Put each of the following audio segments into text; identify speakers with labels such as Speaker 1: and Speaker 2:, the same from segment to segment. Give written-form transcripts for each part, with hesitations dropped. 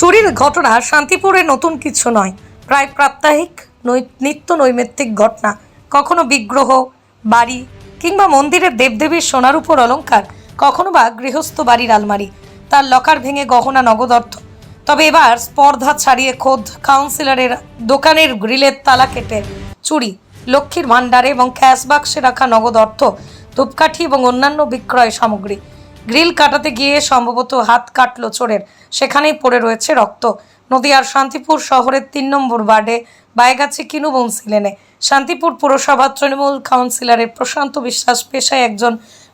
Speaker 1: চুরির ঘটনা শান্তিপুরে নতুন কিছু নয়, প্রায় প্রাত্যহিক নিত্য নৈমিত্তিক ঘটনা। কখনো বিগ্রহ, বাড়ি কিংবা মন্দিরের দেবদেবীর সোনার উপর অলংকার, কখনো বা গৃহস্থ বাড়ির আলমারি, তার লকার ভেঙে গহনা নগদ অর্থ। তবে এবার স্পর্ধা ছাড়িয়ে খোদ কাউন্সিলরের দোকানের গ্রিলের তালা কেটে চুরি, লক্ষ্মীর ভাণ্ডারে এবং ক্যাশ বাক্সে রাখা নগদ অর্থ, ধূপকাঠি এবং অন্যান্য বিক্রয় সামগ্রী। গ্রিল কাটাতে গিয়ে সম্ভবত হাত কাটল চোরের, সেখানেই পড়ে রয়েছে রক্ত। নদিয়ার শান্তিপুর শহরের ৩ নম্বর ওয়ার্ডে বাইগাছি কিনুবংশী লেনে শান্তিপুর পুরসভার তৃণমূল কাউন্সিলরের প্রশান্ত বিশ্বাস পেশায় একজন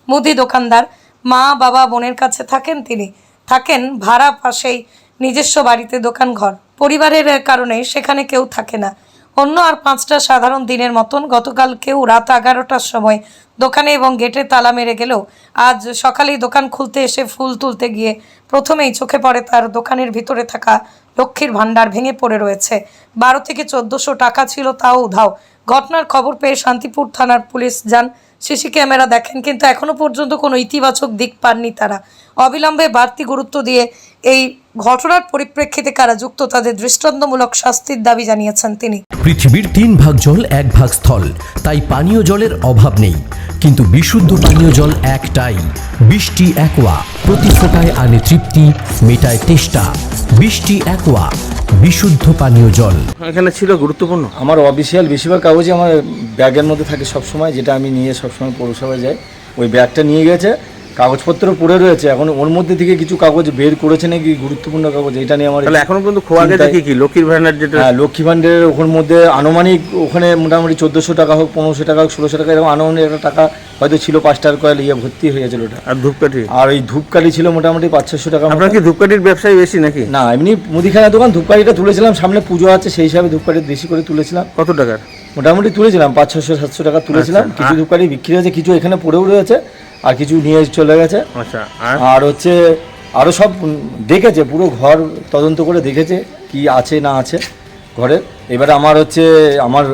Speaker 1: মুদি দোকানদার। মা বাবা বোনের কাছে থাকেন তিনি, থাকেন ভাড়া পাশেই নিজস্ব বাড়িতে দোকান ঘর। পরিবারের কারণে সেখানে কেউ থাকে না। অন্য আর 5টা সাধারণ দিনের মতন গতকাল কেউ রাত 11টার সময় দোকানে এবং গেটে তালা মেরে গেলেও আজ সকালেই দোকান খুলতে এসে ফুল তুলতে গিয়ে প্রথমেই চোখে পড়ে তার দোকানের ভিতরে থাকা লক্ষ্মীর ভাণ্ডার ভেঙে পড়ে রয়েছে। 12 থেকে 1400 টাকা ছিল, তাও উধাও। ঘটনার খবর পেয়ে শান্তিপুর থানার পুলিশ যান, সিসি ক্যামেরা দেখেন, কিন্তু এখনো পর্যন্ত কোনো ইতিবাচক দিক পাননি তারা। অবিলম্বে বাড়তি গুরুত্ব দিয়ে এই ঘটনার পরিপ্রেক্ষিতে কারা যুক্ত তাদের দৃষ্টান্তমূলক শাস্তির দাবি জানিয়েছেন তিনি।
Speaker 2: পৃথিবীর 3 ভাগ জল 1 ভাগ স্থল, তাই পানীয় জলের অভাব নেই। কিন্তু বিশুদ্ধ পানীয় জল একটাই, বৃষ্টি অ্যাকোয়া। প্রতি ফোঁটায় আনে তৃপ্তি, মেটায় তেষ্টা। বৃষ্টি অ্যাকোয়া, বিশুদ্ধ পানীয় জল।
Speaker 3: এখানে ছিল গুরুত্বপূর্ণ
Speaker 4: আমার অফিসিয়াল বেশিরভাগ কাগজই আমার ব্যাগের মধ্যে থাকে সবসময়, যেটা আমি নিয়ে সবসময় পৌরসভায় যাই। ওই ব্যাগটা নিয়ে গেছে, কাগজপত্র পড়ে রয়েছে। এখন ওর মধ্যে থেকে কিছু কাগজ বের করেছে নাকি গুরুত্বপূর্ণ কাগজ, এটা নিয়ে আমার
Speaker 3: তাহলে এখনো পর্যন্ত খোয়া গেছে কি লক্ষ্মীর ভান্ডার যেটা?
Speaker 4: হ্যাঁ, লক্ষ্মী ভান্ডারের ওখানে মধ্যে আনুমানিক ওখানে মোটামুটি 1400 টাকা হোক, 1500 টাকা হোক, 1600 টাকা, এরকম আনুমানিক একটা টাকা হয়তো ছিল। 5টার কয়েল ভর্তি হয়ে গেছিল ওটা।
Speaker 3: আর ধূপকাঠি?
Speaker 4: আর ওই ধূপকাঠি ছিল মোটামুটি 500-600 টাকা।
Speaker 3: আপনার কি ধূপকাঠির ব্যবসায় বেশি নাকি?
Speaker 4: না, এমনি মুদিখানা দোকান। ধূপকাঠিটা তুলেছিলাম, সামনে পুজো আছে সেই হিসাবে ধূপকাঠি বেশি করে তুলেছিলাম।
Speaker 3: কত টাকার?
Speaker 4: মোটামুটি তুলেছিলাম 500-700 টাকা তুলেছিলাম। কিছু ধূপকাঠি বিক্রি হয়েছে, কিছু এখানে পড়েও রয়েছে, আর কিছু নিয়ে চলে গেছে।
Speaker 3: আচ্ছা,
Speaker 4: আর হচ্ছে আরও সব দেখেছে, পুরো ঘর তদন্ত করে দেখেছে কি আছে না আছে ঘরে। এবারে আমার হচ্ছে আমার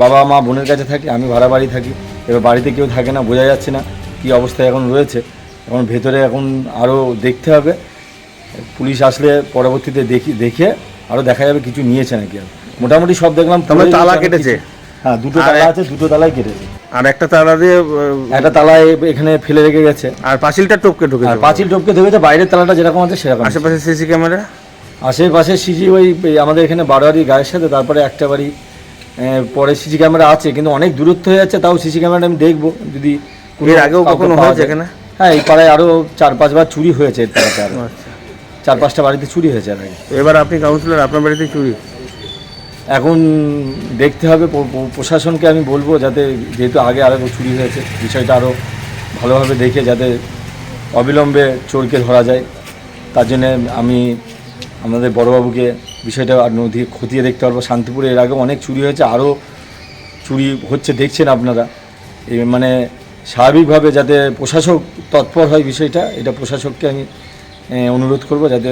Speaker 4: বাবা মা বোনের কাছে থাকি, আমি ভাড়া বাড়ি থাকি। এবার বাড়িতে কেউ থাকে না, বোঝা যাচ্ছে না কি অবস্থায় এখন রয়েছে। এখন ভেতরে এখন আরও দেখতে হবে, পুলিশ আসলে পরবর্তীতে দেখে আরও দেখা যাবে কিছু নিয়েছে নাকি। আর মোটামুটি সব দেখলাম।
Speaker 3: তালা কেটেছে?
Speaker 4: হ্যাঁ, 2টো তালা আছে, 2টো তালাই কেটেছে।
Speaker 3: আর একটা তালা দিয়ে
Speaker 4: একটা তালা এখানে ফেলে রেখে গেছে।
Speaker 3: আর পাঁচিলটা টপকে ঢুকেছে?
Speaker 4: আর পাঁচিল টপকে ঢুকেছে, বাইরের তালাটা যেরকম আছে সেরকম।
Speaker 3: আশেপাশে সিসি ক্যামেরা?
Speaker 4: আশেপাশে সিসি ওই আমাদের এখানে 12 বাড়ি গায়ের সাথে, তারপরে একটা বাড়ি পরে সিসি ক্যামেরা আছে, কিন্তু অনেক দূরত্ব হয়ে যাচ্ছে। তাও সিসি ক্যামেরাটা আমি দেখবো যদি।
Speaker 3: এর আগেও কখনো হয়েছে এখানে?
Speaker 4: হ্যাঁ, এই পাড়ায় আরও 4-5 বার চুরি হয়েছে। এর তালাতে আরও 4-5টা বাড়িতে চুরি হয়েছে এর আগে।
Speaker 3: এবার আপনি কাউন্সিলর, আপনার বাড়িতে চুরি?
Speaker 4: এখন দেখতে হবে, প্রশাসনকে আমি বলবো যাতে, যেহেতু আগে আরও চুরি হয়েছে, বিষয়টা আরও ভালোভাবে দেখে যাতে অবিলম্বে চোরকে ধরা যায়। তার জন্যে আমি আমাদের বড়োবাবুকে বিষয়টা আর নদী খতিয়ে দেখতে পারবো। শান্তিপুরে এর আগে অনেক চুরি হয়েছে, আরও চুরি হচ্ছে দেখছেন আপনারা। মানে স্বাভাবিকভাবে যাতে প্রশাসক তৎপর হয় বিষয়টা, এটা প্রশাসককে আমি অনুরোধ করব যাতে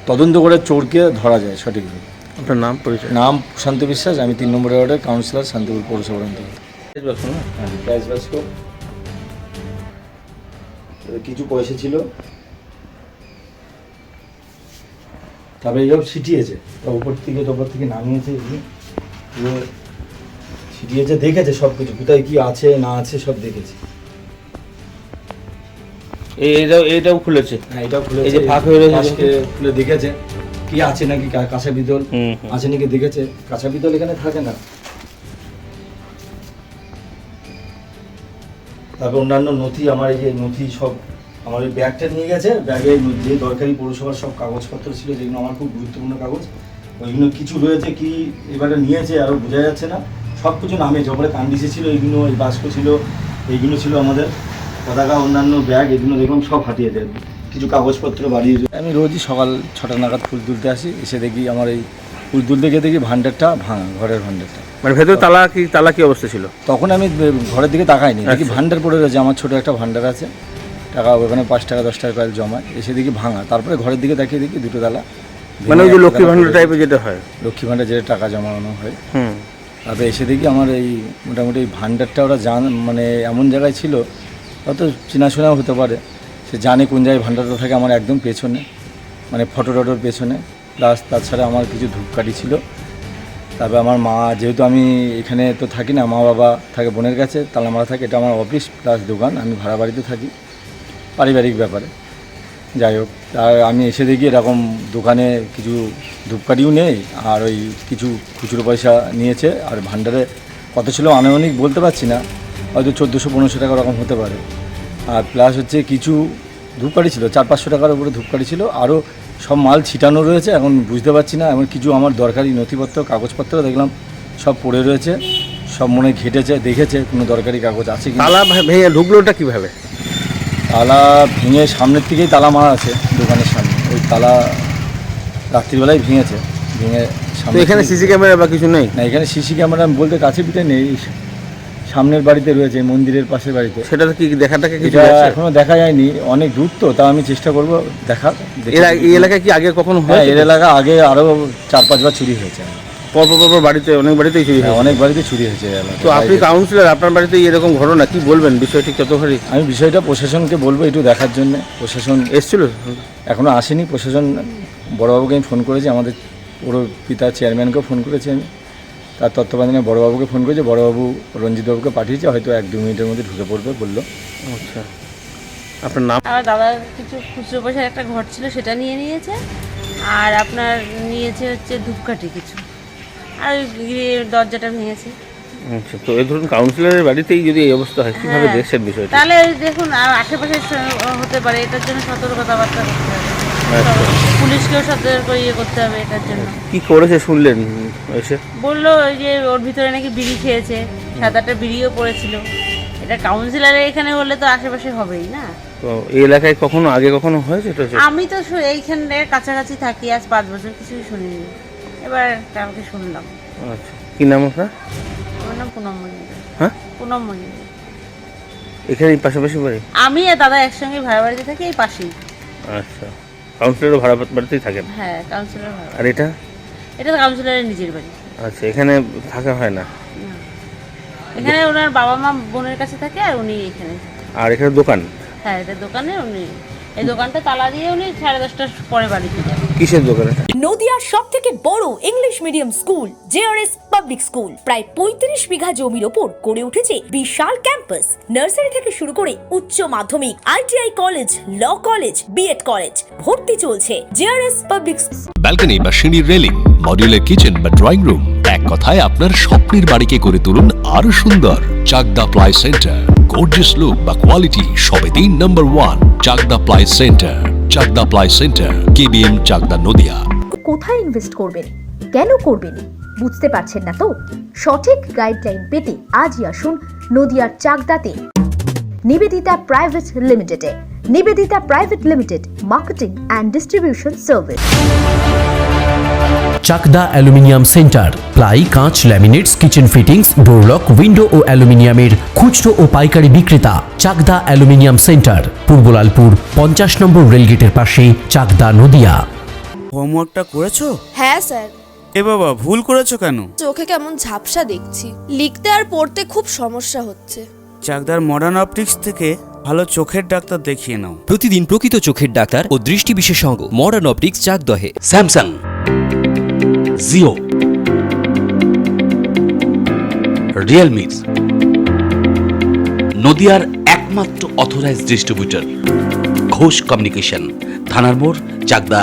Speaker 4: তদন্ত করে চোরকে ধরা যায় সঠিকভাবে।
Speaker 3: আপনার নাম পরিচয়?
Speaker 4: নাম প্রশান্ত বিশ্বাস, আমি 3 নম্বর ওয়ার্ডের কাউন্সিলর, শান্তিপুর পৌরসভার অন্তর্গত। কিছু পয়সা ছিল, তারপরে এইসব ছিটিয়েছে, উপর থেকে নামিয়েছে, ছিটিয়েছে, দেখেছে সব কিছু, কোথায় কি আছে না আছে সব দেখেছে।
Speaker 3: এটাও খুলেছে?
Speaker 4: হ্যাঁ, এটাও খুলেছে।
Speaker 3: এই যে ফাঁক হয়ে রয়েছে,
Speaker 4: খুলে দেখেছে কি আছে নাকি, কাঁচা পিতল আছে নাকি দেখেছে। কাঁচা পিতল এখানে থাকে না। তারপর অন্যান্য নথি, আমার এই যে নথি সব আমার ওই ব্যাগটা নিয়ে গেছে। ব্যাগে যে দরকারি পৌরসভার সব কাগজপত্র ছিল, যেগুলো আমার খুব গুরুত্বপূর্ণ কাগজ, ওইগুলো কিছু রয়েছে কি এবারে নিয়েছে আরও বোঝা যাচ্ছে না। সব কিছু নামে যপরে কান্ডিসে ছিল, এইগুলো ওই বাস্ক ছিল, এইগুলো ছিল আমাদের পতাকা, অন্যান্য ব্যাগ, এগুলো দেখলাম সব হাতিয়ে দেয়। কিছু কাগজপত্র বাড়িয়ে, আমি রোজই সকাল 6টা নাগাদ ফুল তুলতে আসি। এসে দেখি আমার এই ফুল তুলতে গিয়ে দেখি ভান্ডারটা ভাঙা, ঘরের ভান্ডারটা।
Speaker 3: মানে ভেতরে তালা কি অবস্থা ছিল?
Speaker 4: তখন আমি ঘরের দিকে তাকাইনি, দেখি ভান্ডার পড়ে রয়েছে। আমার ছোটো একটা ভান্ডার আছে, টাকা ওখানে 5 টাকা 10 টাকা কয়েল জমায়। এসে দেখি ভাঙা। তারপরে ঘরের দিকে তাকিয়ে দেখি 2টো তালা।
Speaker 3: মানে ওই যে লক্ষ্মী ভান্ডার টাইপের যেটা হয়,
Speaker 4: লক্ষ্মী ভান্ডার যেটা টাকা জমানো হয়। তারপরে এসে দেখি আমার এই মোটামুটি ভান্ডারটা ওরা মানে এমন জায়গায় ছিল, হয়তো চেনাশোনাও হতে পারে, সে জানে কোন জায়গায় ভান্ডারটা থাকে, আমার একদম পেছনে। মানে ফটো টটোর পেছনে, প্লাস তাছাড়া আমার কিছু ধূপকাঠি ছিল। তারপরে আমার মা, যেহেতু আমি এখানে তো থাকি না, মা বাবা থাকে বোনের কাছে, তাহলে আমরা থাকি, এটা আমার অফিস প্লাস দোকান, আমি ভাড়া বাড়িতে থাকি, পারিবারিক ব্যাপারে। যাই হোক, আর আমি এসে দেখি এরকম দোকানে কিছু ধূপকাঠিও নেই, আর ওই কিছু খুচরো পয়সা নিয়েছে, আর ভান্ডারে কত ছিল আনুমানিক বলতে পারছি না, হয়তো 1400-1500 টাকা রকম হতে পারে। আর প্লাস হচ্ছে কিছু ধূপকাঠি ছিল, 400-500 টাকার উপরে ধূপকাঠি ছিল, আরও সব মাল ছিটানো রয়েছে, এখন বুঝতে পারছি না। এমন কিছু আমার দরকারি নথিপত্র কাগজপত্র দেখলাম সব পড়ে রয়েছে, সব মনে হয় ঘেটেছে, দেখেছে কোনো দরকারি কাগজ আছে কি।
Speaker 3: তালা ভেঙে ঢুকলোটা কিভাবে?
Speaker 4: তালা ভেঙে সামনের দিকেই তালা মারা আছে দোকানের সামনে, ওই তালা রাত্রিবেলায় ভেঙেছে, ভেঙে
Speaker 3: তো
Speaker 4: সামনে।
Speaker 3: এখানে সিসি ক্যামেরা বা কিছু নেই?
Speaker 4: না, এখানে সিসি ক্যামেরা আমি বলতে কাছে পিঠে নেই, সামনের বাড়িতে রয়েছে, মন্দিরের পাশের বাড়িতে।
Speaker 3: সেটা কি দেখাটাকে কিছু
Speaker 4: এটা
Speaker 3: আছে?
Speaker 4: এখনো দেখা যায়নি, অনেক দূর তো, তা আমি চেষ্টা করবো দেখার।
Speaker 3: এই এলাকায় কি আগে কখনো
Speaker 4: হ্যাঁ,
Speaker 3: হয়েছে?
Speaker 4: এর এলাকা আগে আরও 4-5 বার চুরি হয়েছে।
Speaker 3: পর বাড়িতে, অনেক বাড়িতেই চুরি
Speaker 4: হ্যাঁ,
Speaker 3: হয়েছে।
Speaker 4: অনেক বাড়িতে চুরি হয়েছে এই এলাকায়।
Speaker 3: তো আপনি কাউন্সিলর, আপনার বাড়িতে এরকম ঘটনা, কি বলবেন বিষয়টি কতখানি?
Speaker 4: আমি বিষয়টা প্রশাসনকে বলবো একটু দেখার জন্য। প্রশাসন
Speaker 3: এসছিল?
Speaker 4: এখনও আসেনি। প্রশাসন বড়বাবুকে আমি ফোন করেছি, আমাদের পুরো পিতা চেয়ারম্যানকেও ফোন করেছি আমি, তার তত্ত্বাবধানে বড়বাবুকে ফোন করেছি, বড়বাবু রঞ্জিতবাবুকে পাঠিয়েছে, হয়তো 1-2 মিনিটের মধ্যে ঢুকে পড়বে বললো।
Speaker 3: আচ্ছা, আপনার নাম?
Speaker 5: আমার দাদার কিছু খুচরো পয়সার একটা ঘর ছিল, সেটা নিয়ে নিয়েছে, আর আপনার নিয়েছে হচ্ছে ধূপকাঠি কিছু, আর ওই দরজাটা ভেঙেছে।
Speaker 3: আচ্ছা, তো এই ধরুন কাউন্সিলরের বাড়িতেই যদি এই অবস্থা হয়, কিভাবে
Speaker 5: হ্যাঁ।
Speaker 3: দেখছেন বিষয়টা?
Speaker 5: তাহলে ওই দেখুন, আর আশেপাশে হতে পারে, এটার জন্য সতর্কতাবার্তা করতে হবে,
Speaker 3: আচ্ছা।
Speaker 5: পুলিশকেও সতর্ক করতে হবে এটার জন্য।
Speaker 3: কি করেছে শুনলেন এসে?
Speaker 5: বললো ওই যে ওর ভিতরে নাকি বিড়ি খেয়েছে, 7-8টা বিড়িও পড়েছিল। এটা কাউন্সিলরের এখানে হলে তো আশেপাশে হবেই না।
Speaker 3: তো এই এলাকায় আগে কখনো হয়েছে এটা?
Speaker 5: আমি তো এইখানে কাছাকাছি থাকি, আজ 5 বছর কিছুই শুনিনি, এবার কালকে শুনলাম।
Speaker 3: আচ্ছা, কি নাম আপনার?
Speaker 5: আমার নাম পুনম মজুমদার।
Speaker 3: হ্যাঁ,
Speaker 5: পুনম মজুমদার।
Speaker 3: এখানেই পাশাপাশি বাড়ি?
Speaker 5: আমি আর দাদা একসঙ্গে ভাড়া বাড়িতে থাকি, এই পাশেই।
Speaker 3: আচ্ছা, কাউন্সিলরও ভাড়া বাড়িতেই থাকেন?
Speaker 5: হ্যাঁ, কাউন্সিলর ভাড়া।
Speaker 3: আর এটা?
Speaker 5: এটা তো কাউন্সিলরের নিজের বাড়ি।
Speaker 3: আচ্ছা, এখানে থাকা হয় না?
Speaker 5: না। এখানে ওনার বাবা মা বোনের কাছে থাকে, আর উনি এখানে।
Speaker 3: আর এখানে দোকান?
Speaker 5: হ্যাঁ, এটা দোকানে উনি, এই দোকানটা তালা দিয়ে উনি 10:30টার পরে বাড়িতে যান।
Speaker 3: কিসের দোকান এটা?
Speaker 6: নদিয়ার সব থেকে বড় English medium school JRS public school, প্রায় 35 বিঘা জমির ওপর গড়ে উঠেছে বিশাল ক্যাম্পাস। নার্সারি থেকে শুরু করে উচ্চ মাধ্যমিক, ITI college, law college, BEd college, ভর্তি চলছে জেআরএস পাবলিক।
Speaker 7: ব্যালকনি বা সিঁড়ির রেলিং, মডিউলার কিচেন বা ড্রয়িং রুম, এক কথায় আপনার স্বপ্নের বাড়িকে করে তুলুন আরো সুন্দর। Chakdah ply centre, gorgeous look বা কোয়ালিটি সবে 3 নম্বর 1 Chakdah ply centre. Chakdah ply centre, KBM, Chakdah, Nadia.
Speaker 8: কোথায় ইনভেস্ট করবেন, কেন করবেন, বুঝতে পারছেন না তো? সঠিক গাইডলাইন পেতে আজই আসুন নদিয়ার চাকদাতে নিবেদিতা প্রাইভেট লিমিটেডে। Nivedita private limited, marketing and distribution service.
Speaker 2: Chakdah aluminium centre, ply, কাঁচ, laminates, kitchen fittings, door lock, window ও অ্যালুমিনিয়ামের খুচরো ও পাইকারি বিক্রেতা। Chakdah aluminium centre, Purbalalpur 50 number রেলগেটের পাশে, চাকদা, নদিয়া।
Speaker 9: হোমওয়ার্কটা করেছো?
Speaker 10: হ্যাঁ স্যার।
Speaker 9: এ বাবা, ভুল করেছো কেন?
Speaker 10: চোখে কেমন ঝাপসা দেখছি, লিখতে আর পড়তে খুব সমস্যা হচ্ছে।
Speaker 9: চাকদার মডার্ন অপটিক্স থেকে ভালো চোখের ডাক্তার দেখিয়ে নাও।
Speaker 11: প্রতিদিন প্রকৃত চোখের ডাক্তার ও দৃষ্টি বিশেষজ্ঞ মডার্ন অপটিক্স, চাকদহে।
Speaker 7: স্যামসাং, জিও, রিয়েলমি, নদিয়ার একমাত্র অথরাইজড ডিস্ট্রিবিউটর ঘোষ কমিউনিকেশন, থানার মোড়, চাকদা।